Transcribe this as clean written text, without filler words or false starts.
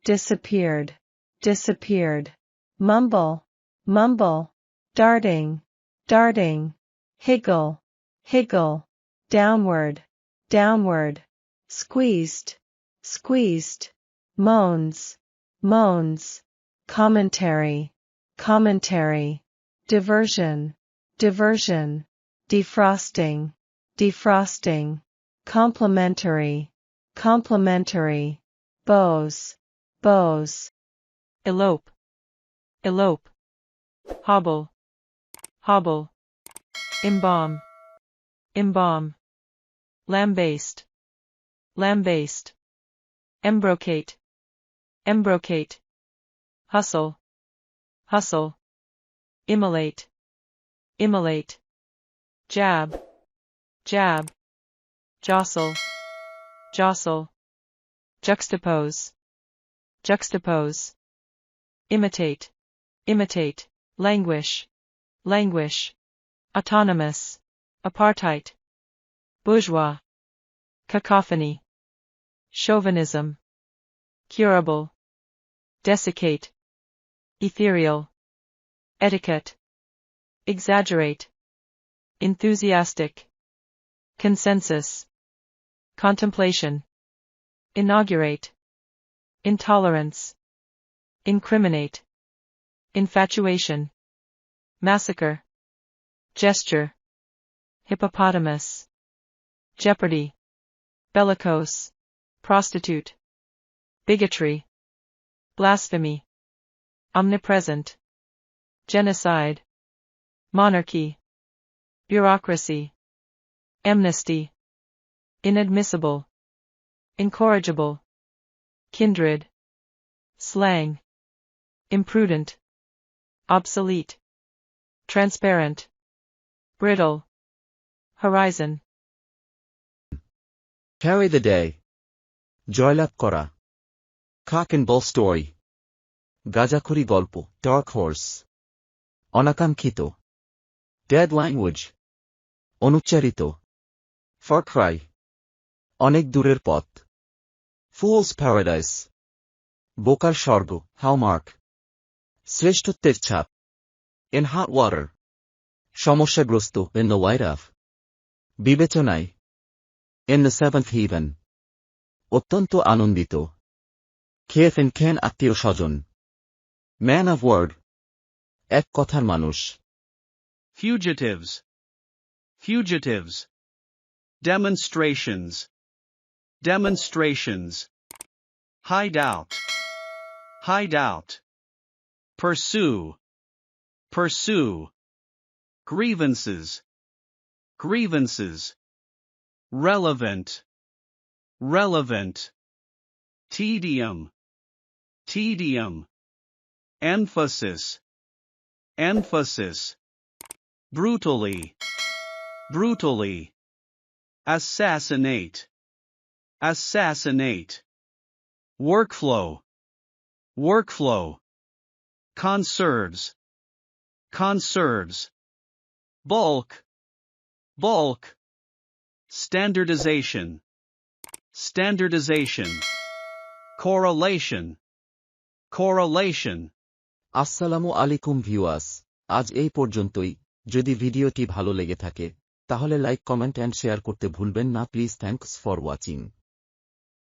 disappeared, disappeared. Mumble, mumble, darting, darting. Higgle, higgle, downward, downward. Squeezed, squeezed. Moans, moans. Commentary, commentary. Diversion, diversion. Defrosting, defrosting. Complementary, complementary. Bows, bows. Elope, elope. Hobble, hobble. Embalm, embalm. Lambaste, lambaste. Embrocate, embrocate. Hustle, hustle. Immolate, immolate. Jab, jab. Jostle, jostle. Juxtapose, juxtapose. Imitate, imitate. Languish, languish. Autonomous, apartheid. Bourgeois, cacophony. Chauvinism, curable. Desiccate, ethereal. Etiquette, exaggerate. Enthusiastic, consensus. Contemplation, inaugurate. Intolerance, incriminate. Infatuation, massacre. Gesture, hippopotamus. Jeopardy, bellicose. Prostitute, bigotry. Blasphemy, omnipresent. Genocide, monarchy. Bureaucracy, amnesty. Inadmissible, incorrigible. Kindred, slang. Imprudent, obsolete. Transparent, brittle. Horizon. Carry the day. জয়লাভ করা. Cock and bull story. গাঁজাখুরি গল্প. Dark horse. অনাকাঙ্ক্ষিত. Dead language. অনুচ্চারিত. Far cry. অনেক দূরের পথ. Fool's paradise. বোকার স্বর্গ. Hallmark. শ্রেষ্ঠত্বের ছাপ. In hot water. সমস্যাগ্রস্ত. In the light of. বিবেচনায়. In the seventh heaven. অত্যন্ত আনন্দিত. Kith and kin আত্মীয় স্বজন. Man of word. এক কথার মানুষ. Fugitives, fugitives. Demonstrations, demonstrations. Hideout, hideout. Pursue, pursue. Grievances, grievances. Relevant, relevant. Tedium, tedium. Emphasis, emphasis. Brutally, brutally. Assassinate, assassinate. Workflow, workflow. Conserves, conserves. Bulk, bulk. Standardization, standardization. Correlation, correlation. আসসালামু আলাইকুম viewers, আজ এই পর্যন্তই। যদি ভিডিওটি ভালো লেগে থাকে তাহলে লাইক, কমেন্ট এন্ড শেয়ার করতে ভুলবেন না প্লিজ। Thanks for watching.